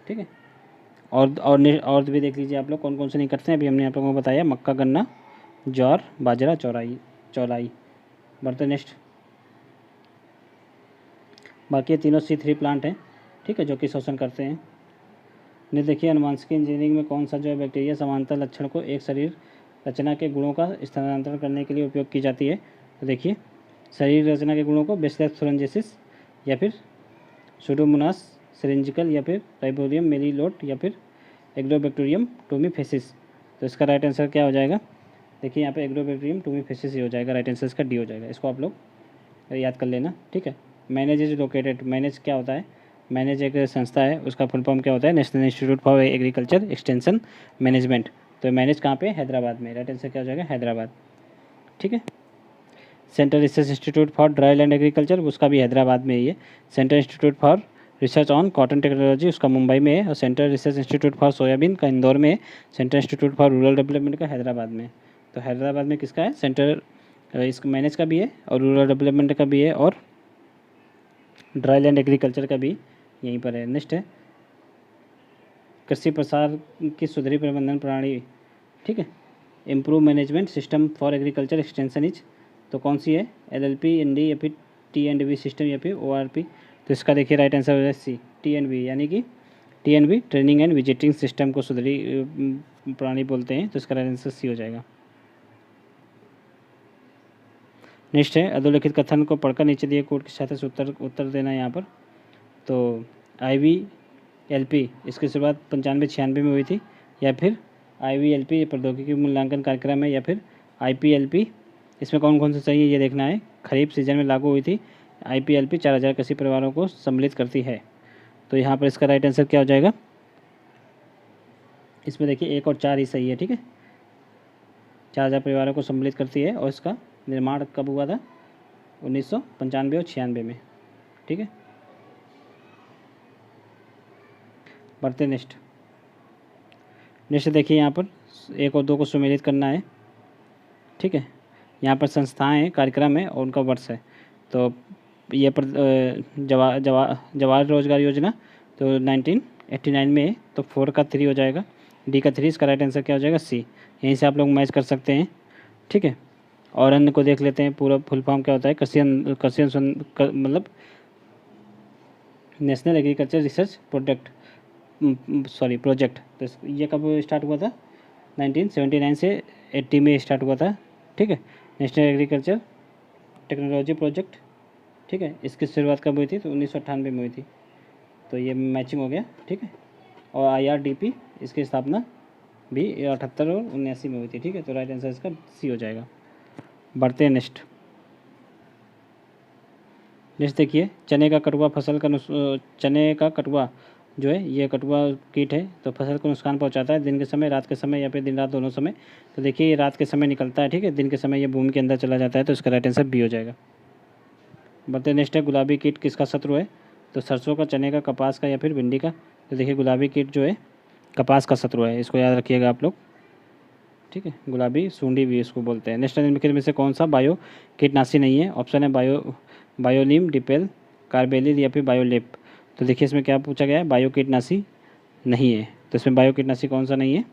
ठीक है, और भी देख लीजिए आप लोग कौन कौन से नहीं करते हैं। अभी हमने आप लोगों को बताया मक्का, गन्ना, ज्वार, बाजरा, चौलाई। बढ़ते नेक्स्ट। बाकी ये तीनों C3 प्लांट हैं, ठीक है, जो कि शोषण करते हैं। ने देखिए अनुवांशिक इंजीनियरिंग में कौन सा जो है बैक्टीरिया समानता लक्षण को एक शरीर रचना के गुणों का स्थानांतरण करने के लिए उपयोग की जाती है। तो देखिए शरीर रचना के गुणों को बेसिलस थुरिनजेंसिस या फिर सुडोमोनास सिरिंजिकल या फिर राइबोरियम मेलिलोट या फिर एग्रोबैक्टीरियम टूमीफेसिस। तो इसका राइट आंसर क्या हो जाएगा, देखिए यहाँ पे एग्रोबैक्टीरियम टूमीफेसिस ही हो जाएगा, राइट आंसर इसका डी हो जाएगा। इसको आप लोग याद कर लेना, ठीक है। मैनेज इज लोकेटेड, मैनेज क्या होता है, मैनेज एक संस्था है, उसका फुल फॉर्म क्या होता है, national institute for agriculture extension management. तो मैनेज कहाँ पे, हैदराबाद में, राइट आंसर क्या हो जाएगा, हैदराबाद। ठीक है। Central research institute for dry land agriculture, उसका भी हैदराबाद में ही है। Central institute for research on cotton technology, उसका मुंबई में है। और central research institute for soybean का इंदौर में है। Central institute for rural development का हैदराबाद में। तो हैदराबाद में किसका है, सेंट्रल इसका मैनेज का भी है और रूरल डेवलपमेंट का भी है और ड्राई लैंड एग्रीकल्चर का भी यहीं पर है। नेक्स्ट है कृषि प्रसार की सुधरी प्रबंधन प्रणाली, ठीक है, improve management system for agriculture extension is, तो कौन सी है, LLP, ND या फिर TNB सिस्टम या फिर ORP। तो इसका देखिए राइट आंसर हो जाएगा C, TNB, यानी कि TNB training and visiting system को सुधरी प्रणाली बोलते हैं। तो इसका राइट आंसर C हो जाएगा। नेक्स्ट है अधोलिखित कथन को पढ़कर नीचे दिए कोड की सहायता से उत्तर देना है यहाँ पर। तो IVLP इसकी शुरुआत 95-96 में हुई थी, या फिर IVLP प्रौद्योगिकी मूल्यांकन कार्यक्रम है, या फिर IPLP, इसमें कौन कौन से सही है ये देखना है। खरीफ सीजन में लागू हुई थी। IPLP 4000 कृषि परिवारों को सम्मिलित करती है। तो यहाँ पर इसका राइट आंसर क्या हो जाएगा, इसमें देखिए 1 और 4 ही सही है, ठीक है। 4000 परिवारों को सम्मिलित करती है और इसका निर्माण कब हुआ था, 1995 और 96 में, ठीक है। बढ़ते नेक्स्ट देखिए यहाँ पर 1 और 2 को सम्मिलित करना है, ठीक है। यहाँ पर संस्थाएं हैं, कार्यक्रम है और उनका वर्ष है। तो ये पर जवाहर रोजगार योजना तो 1989 में है, तो 4 का 3 हो जाएगा, डी का 3। इसका राइट आंसर क्या हो जाएगा, C। यहीं से आप लोग मैच कर सकते हैं, ठीक है। और अन्य को देख लेते हैं, पूरा फुल फॉर्म क्या होता है, मतलब नेशनल एग्रीकल्चर रिसर्च प्रोजेक्ट। तो ये कब स्टार्ट हुआ था, 1979 से 80 में स्टार्ट हुआ था, ठीक है। नेशनल एग्रीकल्चर टेक्नोलॉजी प्रोजेक्ट, ठीक है। इसकी शुरुआत कब हुई थी, तो 1998 में हुई थी। तो ये मैचिंग हो गया, ठीक है। और IRDP इसकी स्थापना भी 78 और 79 में हुई थी, ठीक है। तो राइट आंसर इसका C हो जाएगा। बढ़ते हैं नेक्स्ट देखिए चने का कटुआ चने का कटुआ जो है, ये कटुआ कीट है, तो फसल को नुकसान पहुंचाता है दिन के समय, रात के समय या फिर दिन रात दोनों समय। तो देखिए ये रात के समय निकलता है, ठीक है, दिन के समय ये भूमि के अंदर चला जाता है। तो इसका राइट आंसर B हो जाएगा। बढ़ते नेक्स्ट है गुलाबी कीट किसका शत्रु है, तो सरसों का, चने का, कपास का या फिर भिंडी का। तो देखिए गुलाबी कीट जो है कपास का शत्रु है, इसको याद रखिएगा आप लोग, ठीक है। गुलाबी सूंडी भी इसको बोलते हैं। नेक्स्ट निम्नलिखित में से कौन सा बायो कीटनाशी नहीं है, ऑप्शन है बायोलीम, डिपेल, कार्बेलिल या फिर बायोलेप। तो देखिए इसमें क्या पूछा गया है, बायो कीटनाशी नहीं है। तो इसमें बायो कीटनाशी कौन सा नहीं है,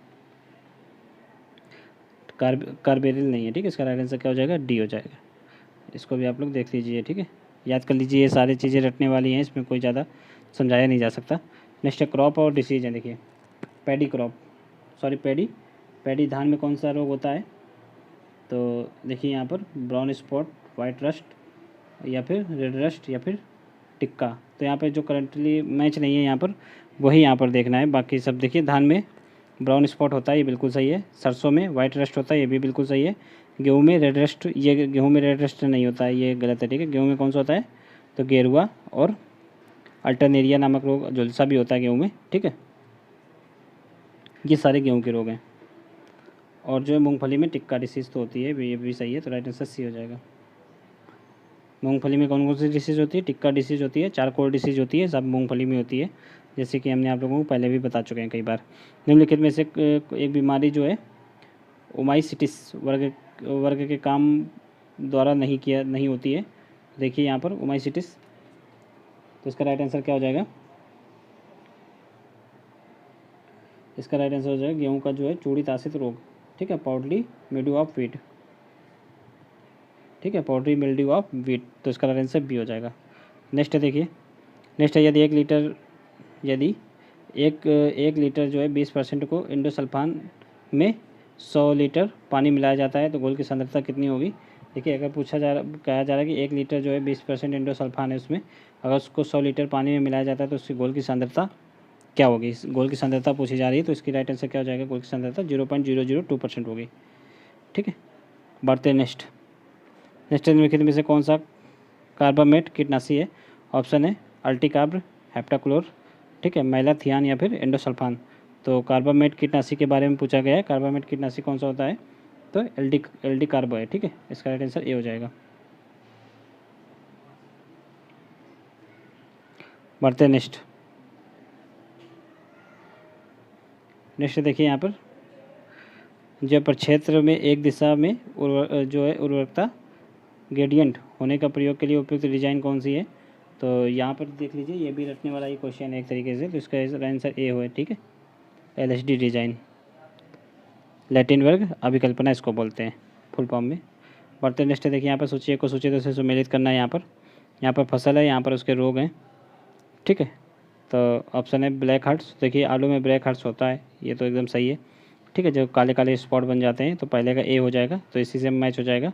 कार्बेलिल नहीं है, ठीक है। इसका राइट आंसर क्या हो जाएगा, D हो जाएगा। इसको भी आप लोग देख लीजिए, ठीक है, याद कर लीजिए, ये सारी चीज़ें रटने वाली हैं, इसमें कोई ज़्यादा समझाया नहीं जा सकता। नेक्स्ट है क्रॉप और डिसीज है। देखिए पैडी धान में कौन सा रोग होता है, तो देखिए यहाँ पर ब्राउन स्पॉट, वाइट रस्ट या फिर रेड रस्ट या फिर टिक्का। तो यहाँ पे जो करंटली मैच नहीं है यहाँ पर, वही यहाँ पर देखना है। बाकी सब देखिए धान में ब्राउन स्पॉट होता है, ये बिल्कुल सही है। सरसों में वाइट रस्ट होता है, ये भी बिल्कुल सही है। गेहूँ में रेड रस्ट, ये गेहूँ में रेड रस्ट नहीं होता है, ये गलत है, ठीक है। गेहूँ में कौन सा होता है, तो गेरुआ और अल्टरनेरिया नामक रोग, झुलसा भी होता है गेहूँ में, ठीक है। ये सारे गेहूँ के रोग हैं। और जो है मूंगफली में टिक्का डिसीज़ तो होती है, ये भी सही है। तो राइट आंसर C हो जाएगा। मूंगफली में कौन कौन सी डिसीज़ होती है, टिक्का डिसीज़ होती है, चारकोल डिसीज़ होती है, सब मूंगफली में होती है। जैसे कि हमने आप लोगों को पहले भी बता चुके हैं कई बार। निम्नलिखित में से एक बीमारी जो है ओमाइसिटिस वर्ग के काम द्वारा नहीं होती है। देखिए यहाँ पर ओमाइसिटिस, तो इसका राइट आंसर क्या हो जाएगा? इसका राइट आंसर हो जाएगा गेहूं का जो है चूड़ी तासित रोग, ठीक है, पाउडरी मिल्ड्यू ऑफ व्हीट, ठीक है, पाउडरी मिल्ड्यू ऑफ व्हीट, तो इसका राइट आंसर बी हो जाएगा। नेक्स्ट देखिए, नेक्स्ट है यदि एक लीटर जो है 20% को इंडोसल्फान में 100 लीटर पानी मिलाया जाता है तो घोल की सांद्रता कितनी होगी? देखिए अगर कहा जा रहा है कि 1 लीटर जो है 20% इंडोसल्फान है उसमें, अगर उसको 100 लीटर पानी में मिलाया जाता है तो उसकी घोल की सांद्रता क्या होगी? इस घोल की सांद्रता पूछी जा रही है, तो इसकी राइट आंसर क्या हो जाएगा? घोल की सांद्रता 0.002% होगी, ठीक है। बढ़ते नेक्स्ट निम्नलिखित में से कौन सा कार्बामेट कीटनाशी है? ऑप्शन है अल्टीकार्ब, हेप्टाक्लोर, ठीक है, मैलाथियान या फिर एंडोसल्फान। तो कार्बामेट कीटनाशी के बारे में पूछा गया है। कार्बामेट कीटनाशी कौन सा होता है? तो एल्डी कार्ब है, ठीक है, इसका राइट आंसर ए हो जाएगा। बढ़ते नेक्स्ट देखिए यहाँ पर जो प्रक्षेत्र में एक दिशा में जो है उर्वरकता ग्रेडियंट होने का प्रयोग के लिए उपयुक्त डिजाइन कौन सी है? तो यहाँ पर देख लीजिए, ये भी रटने वाला ही क्वेश्चन है एक तरीके से, तो इसका आंसर ए हो है, ठीक है, LSD डिजाइन, लैटिन वर्ग अभिकल्पना इसको बोलते हैं फुल फॉर्म में। बढ़ते नेक्स्ट देखिए यहाँ पर सूची को सूची 2 से सुमेलित करना है। यहाँ पर फसल है, यहाँ पर उसके रोग हैं, ठीक है। तो ऑप्शन है ब्लैक हार्ट्स। देखिए आलू में ब्लैक हार्ट्स होता है, ये तो एकदम सही है, ठीक है, जो काले काले स्पॉट बन जाते हैं, तो पहले का ए हो जाएगा, तो इसी से मैच हो जाएगा,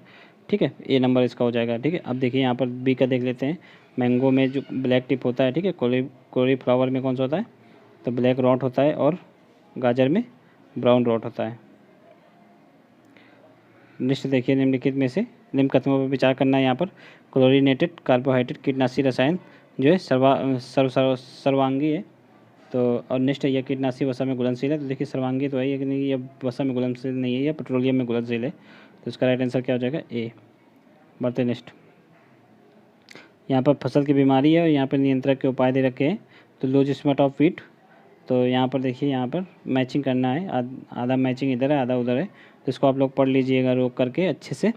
ठीक है, ए नंबर इसका हो जाएगा, ठीक है। अब देखिए यहाँ पर बी का देख लेते हैं। मैंगो में जो ब्लैक टिप होता है, ठीक है, कॉलीफ्लावर में कौन सा होता है? तो ब्लैक रॉट होता है, और गाजर में ब्राउन रॉट होता है। नेक्स्ट देखिए निम्नलिखित में से निम्न कथनों पर विचार करना है। यहाँ पर क्लोरीनेटेड कार्बोहाइड्रेट कीटनाशी रसायन जो है सर्वांगी है, तो और नेक्स्ट है यह कीटनाशी वसा में घुलनशील है। तो देखिए सर्वांगी तो है, लेकिन ये वसा में घुलनशील नहीं है, यह पेट्रोलियम में घुलनशील है, तो इसका राइट आंसर क्या हो जाएगा? ए। बढ़ते नेक्स्ट, यहाँ पर फसल की बीमारी है और यहाँ पर नियंत्रण के उपाय दे रखे हैं। तो लूज स्मेट ऑफ व्हीट, तो यहाँ पर देखिए यहाँ पर मैचिंग करना है, आधा मैचिंग इधर है आधा उधर है, तो इसको आप लोग पढ़ लीजिएगा रोक करके अच्छे से,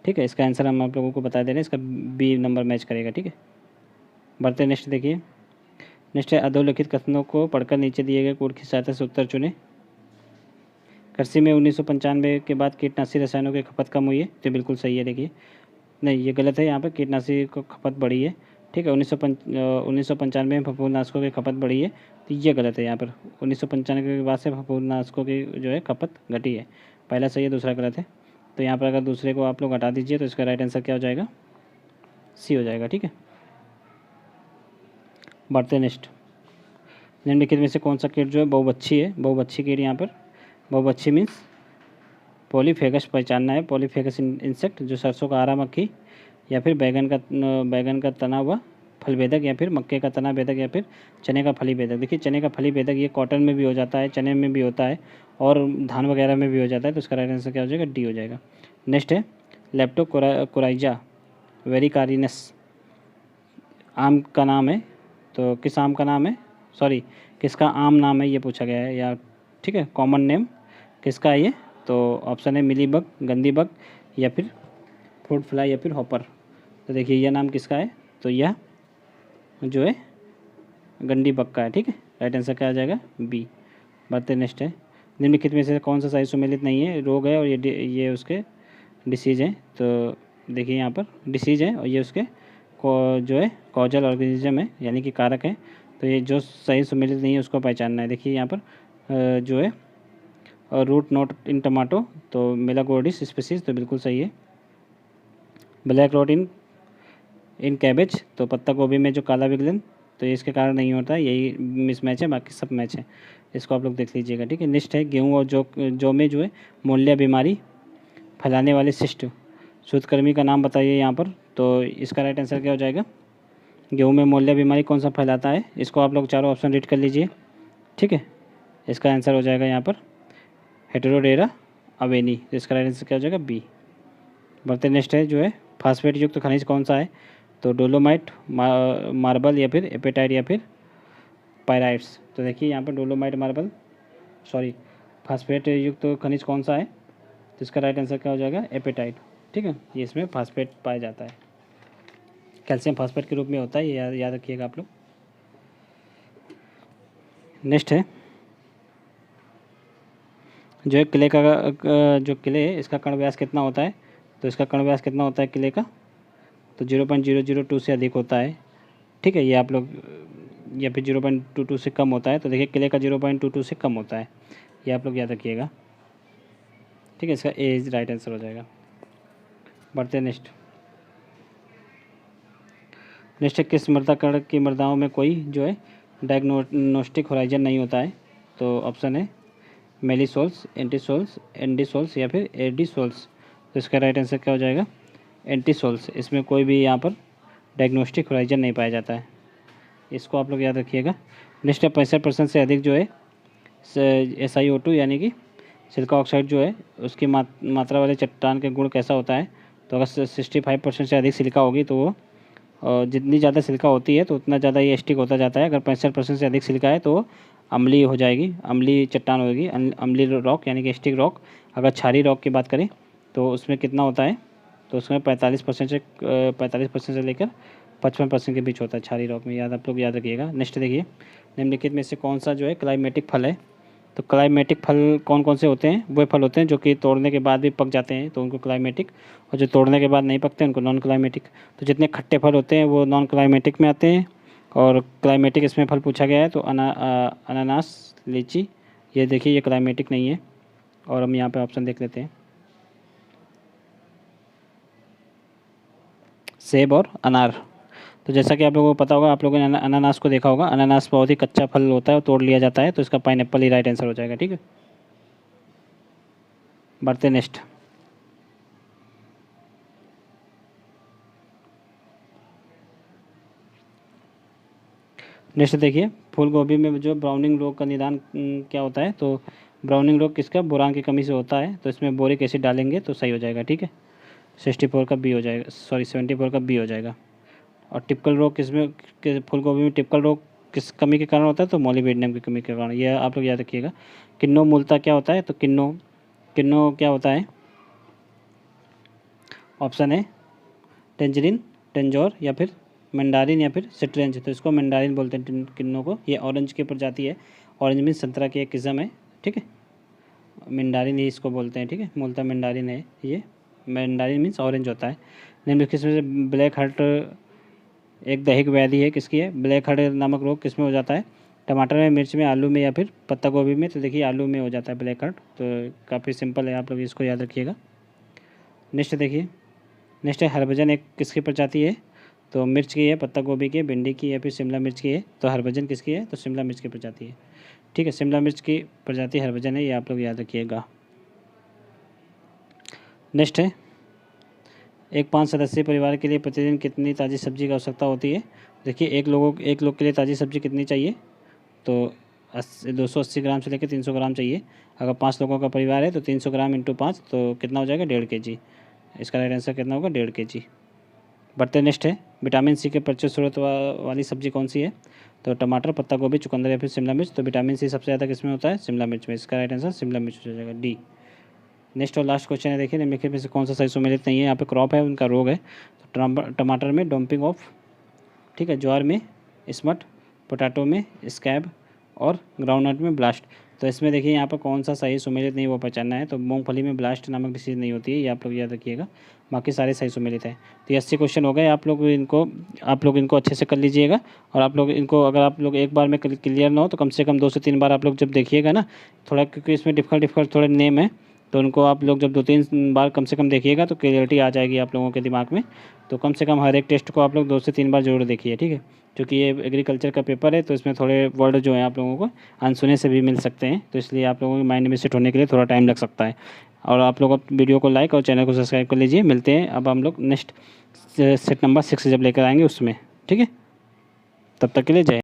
ठीक है। इसका आंसर हम आप लोगों को बता दे रहे हैं, इसका बी नंबर मैच करेगा, ठीक है। बढ़ते नेक्स्ट देखिए, नेक्स्ट है अधोलिखित कथनों को पढ़कर नीचे दिए गए कोड की सहायता से उत्तर चुने। कृषि में 1995 के बाद कीटनाशी रसायनों की खपत कम हुई है, तो बिल्कुल सही है। देखिए नहीं, ये गलत है, यहाँ पर कीटनाशी की खपत बढ़ी है, ठीक है। 1995 में फफूंदनाशकों की खपत बढ़ी है, तो ये गलत है। यहाँ पर 1995 के बाद से फफूंदनाशकों की जो है खपत घटी है, पहला सही है दूसरा गलत है। तो यहाँ पर अगर दूसरे को आप लोग हटा दीजिए तो इसका राइट आंसर क्या हो जाएगा? सी हो जाएगा, ठीक है। बढ़ते नेक्स्ट, निम्नलिखित में से कौन सा कीट जो है बहुबच्छी है? बहुबच्छी कीट, यहाँ पर बहुबच्छी मीन्स पॉलीफेगस पहचानना है। पॉलीफेगस इंसेक्ट जो सरसों का आरा मक्खी या फिर बैगन का तना हुआ फल भेदक या फिर मक्के का तना भेदक या फिर चने का फली भेदक। देखिए चने का फली भेदक ये कॉटन में भी हो जाता है, चने में भी होता है और धान वगैरह में भी हो जाता है, तो इसका राइट आंसर क्या हो जाएगा? डी हो जाएगा। नेक्स्ट है लेप्टोकोराइजा वेरिकारिनस, आम का नाम है, तो किस आम का नाम है? सॉरी, किसका आम नाम है ये पूछा गया है, या ठीक है कॉमन नेम किसका है ये? तो ऑप्शन है मिली बग, गंदी बग या फिर फ्रूट फ्लाई या फिर हॉपर। तो देखिए यह नाम किसका है? तो यह जो है गंदी बग का है, ठीक है। राइट आंसर क्या आ जाएगा? बी। बढ़ते नेक्स्ट है, निम्नलिखित में से कौन सा सही सुमेलित नहीं है? रोग है और ये उसके डिसीज़ हैं। तो देखिए यहाँ पर डिसीज़ है और ये उसके जो है कॉजल ऑर्गेनिज्म है, यानी कि कारक है। तो ये जो सही सुमेलित नहीं है उसको पहचानना है। देखिए यहाँ पर जो है रूट नोट इन टमाटो, तो मेलागोडिस स्पीसीज, तो बिल्कुल सही है। ब्लैक रोट इन कैबेज, तो पत्ता गोभी में जो काला विग्लन, तो ये इसके कारण नहीं होता है, यही मिस मैच है, बाकी सब मैच है। इसको आप लोग देख लीजिएगा, ठीक है। नेक्स्ट है गेहूँ और जौ में जो है मोलिया बीमारी फैलाने वाले शिष्ट सूत्रकृमि का नाम बताइए यहाँ पर। तो इसका राइट आंसर क्या हो जाएगा? गेहूँ में मोलिया बीमारी कौन सा फैलाता है? इसको आप लोग चारों ऑप्शन रीड कर लीजिए, ठीक है। इसका आंसर हो जाएगा यहाँ पर हेटेरोडेरा अवेनी, तो इसका राइट आंसर क्या हो जाएगा? बी। बढ़ते नेक्स्ट है जो है फास्फेट युक्त खनिज कौन सा है? तो डोलोमाइट, मार्बल या फिर एपेटाइट या फिर पायराइट्स। तो देखिए यहाँ पर डोलोमाइट मार्बल फास्फेट युक्त तो खनिज कौन सा है, तो इसका राइट आंसर क्या हो जाएगा, एपेटाइट। ठीक है, ये इसमें फास्फेट पाया जाता है, कैल्शियम फास्फेट के रूप में होता है, ये याद रखिएगा आप लोग। नेक्स्ट है जो किले का जो किले है इसका कण व्यास कितना होता है, तो इसका कण व्यास कितना होता है किले का, तो 0.002 से अधिक होता है। ठीक है, ये आप लोग या फिर 0.22 से कम होता है, तो देखिए किले का 0.22 से कम होता है, ये आप लोग याद रखिएगा। ठीक है, इसका ए इज राइट आंसर हो जाएगा। बढ़ते हैं नेक्स्ट है किस मृदा कण की मृदाओं में कोई जो है डायग्नोस्टिक होराइजन नहीं होता है, तो ऑप्शन है मेलिसोल्स, एंटीसोल्स, एंडीसोल्स या फिर एडीसोल्स। तो इसका राइट आंसर क्या हो जाएगा, एंटीसोल्स। इसमें कोई भी यहाँ पर डायग्नोस्टिक होराइजन नहीं पाया जाता है, इसको आप लोग याद रखिएगा। नेक्स्ट है 65% से अधिक जो है SiO2 यानी कि सिलिका ऑक्साइड जो है उसकी मात्रा वाले चट्टान के गुण कैसा होता है, तो अगर 65% से अधिक सिलिका होगी तो वो जितनी ज़्यादा सिलिका होती है तो उतना ज़्यादा ये स्टिक होता जाता है। अगर 65% से अधिक सिलिका है तो वो अम्लीय हो जाएगी, अम्लीय चट्टान होगी, अम्लीय रॉक यानी कि स्टिक रॉक। अगर क्षारीय रॉक की बात करें तो उसमें कितना होता है, तो उसमें 45% से लेकर 55% के बीच होता है क्षारीय रॉक में, आप लोग याद रखिएगा। नेक्स्ट देखिए निम्नलिखित में से कौन सा जो है क्लाइमेटिक फल है, तो क्लाइमेटिक फल कौन कौन से होते हैं, वो फल होते हैं जो कि तोड़ने के बाद भी पक जाते हैं तो उनको क्लाइमेटिक, और जो तोड़ने के बाद नहीं पकते उनको नॉन क्लाइमेटिक। तो जितने खट्टे फल होते हैं वो नॉन क्लाइमेटिक में आते हैं, और क्लाइमेटिक इसमें फल पूछा गया है तो अनानास, लीची, ये देखिए ये क्लाइमेटिक नहीं है। और हम यहाँ पे ऑप्शन देख लेते हैं, सेब और अनार। तो जैसा कि आप लोगों को पता होगा, आप लोगों ने अनानास को देखा होगा, अनानास बहुत ही कच्चा फल होता है और तोड़ लिया जाता है, तो इसका पाइनएप्पल ही राइट आंसर हो जाएगा। ठीक है, बढ़ते नेक्स्ट देखिए फूल गोभी में जो ब्राउनिंग रोग का निदान क्या होता है, तो ब्राउनिंग रोग किसका, बोरान की कमी से होता है, तो इसमें बोरिक एसिड डालेंगे तो सही हो जाएगा। ठीक है, 74 का बी हो जाएगा, 74 का बी हो जाएगा। और टिपिकल रोग किसमें, फूल गोभी में टिपिकल रोग किस कमी के कारण होता है, तो मॉलिबेडियम की कमी के कारण, यह आप लोग याद रखिएगा। किन्नो मूलतः क्या होता है, तो किन्नो क्या होता है, ऑप्शन है टेंजरिन, टेंजोर या फिर मंडारिन या फिर सिट्रेंज। तो इसको मंडारिन बोलते हैं किन्नो को, ये ऑरेंज की प्रजाति है, ऑरेंज मीन संतरा की एक किस्म है। ठीक है, मंडारिन ही इसको बोलते हैं। ठीक है, मूलतः मंडारिन है ये, मंडारिन मीन्स ऑरेंज होता है। निम्नलिखित किस्म से ब्लैक हार्ट एक दैहिक व्याधि है, किसकी है, ब्लैक हार्ट नामक रोग किस में हो जाता है, टमाटर में, मिर्च में, आलू में या फिर पत्ता गोभी में, तो देखिए आलू में हो जाता है ब्लैक हार्ट। तो काफ़ी सिंपल है, आप लोग इसको याद रखिएगा। नेक्स्ट देखिए, नेक्स्ट है हरभजन एक किसकी प्रजाति है, तो मिर्च की है, पत्ता गोभी की, भिंडी की या फिर शिमला मिर्च की है, तो हरभजन किसकी है, तो शिमला मिर्च की प्रजाति है। ठीक है, शिमला मिर्च की प्रजाति हरभजन है, ये आप लोग याद रखिएगा। नेक्स्ट है एक 5 सदस्यीय परिवार के लिए प्रतिदिन कितनी ताज़ी सब्जी की आवश्यकता होती है। देखिए एक लोग के लिए ताज़ी सब्जी कितनी चाहिए, तो 280 ग्राम से लेकर 300 ग्राम चाहिए। अगर 5 लोगों का परिवार है तो 300 ग्राम इंटू 5 तो कितना हो जाएगा, 1.5 kg। इसका राइट आंसर कितना होगा, 1.5 kg। बढ़ते नेक्स्ट है विटामिन सी के प्रचुर स्रोत वाली सब्जी कौन सी है, तो टमाटर, पत्ता गोभी, चुकंदर या फिर शिमला मिर्च। तो विटामिन सी सबसे ज़्यादा किसमें होता है, शिमला मिर्च में। इसका राइट आंसर शिमला मिर्च हो जाएगा, डी। नेक्स्ट और लास्ट क्वेश्चन है, देखिए निम्नलिखित में से कौन सा सही सुमेलित नहीं है, यहाँ पे क्रॉप है उनका रोग है, तो टमाटर में डंपिंग ऑफ, ठीक है, ज्वार में स्मट, पोटैटो में स्कैब और ग्राउंडनट में ब्लास्ट। तो इसमें देखिए यहाँ पर कौन सा सही सुमेलित नहीं वो पहचानना है, तो मूंगफली में ब्लास्ट नामक डिसीज नहीं होती है, ये आप लोग याद रखिएगा, बाकी सारे सही सुमेलित है। तो ये 80 क्वेश्चन हो गए, आप लोग इनको अच्छे से कर लीजिएगा। और आप लोग इनको अगर आप लोग एक बार में क्लियर ना हो तो कम से कम 2 से 3 बार आप लोग जब देखिएगा ना, थोड़ा क्योंकि इसमें डिफ़िकल्ट थोड़े नेम है, तो उनको आप लोग जब 2-3 बार कम से कम देखिएगा तो क्लियरिटी आ जाएगी आप लोगों के दिमाग में। तो कम से कम हर एक टेस्ट को आप लोग 2 से 3 बार जरूर देखिए, ठीक है, क्योंकि ये एग्रीकल्चर का पेपर है तो इसमें थोड़े वर्ड जो हैं आप लोगों को अनसुने से भी मिल सकते हैं, तो इसलिए आप लोगों के माइंड में सेट होने के लिए थोड़ा टाइम लग सकता है। और आप लोग वीडियो को लाइक और चैनल को सब्सक्राइब कर लीजिए। मिलते हैं अब हम लोग नेक्स्ट सेट नंबर 6 जब लेकर आएंगे उसमें, ठीक है, तब तक के लिए जय।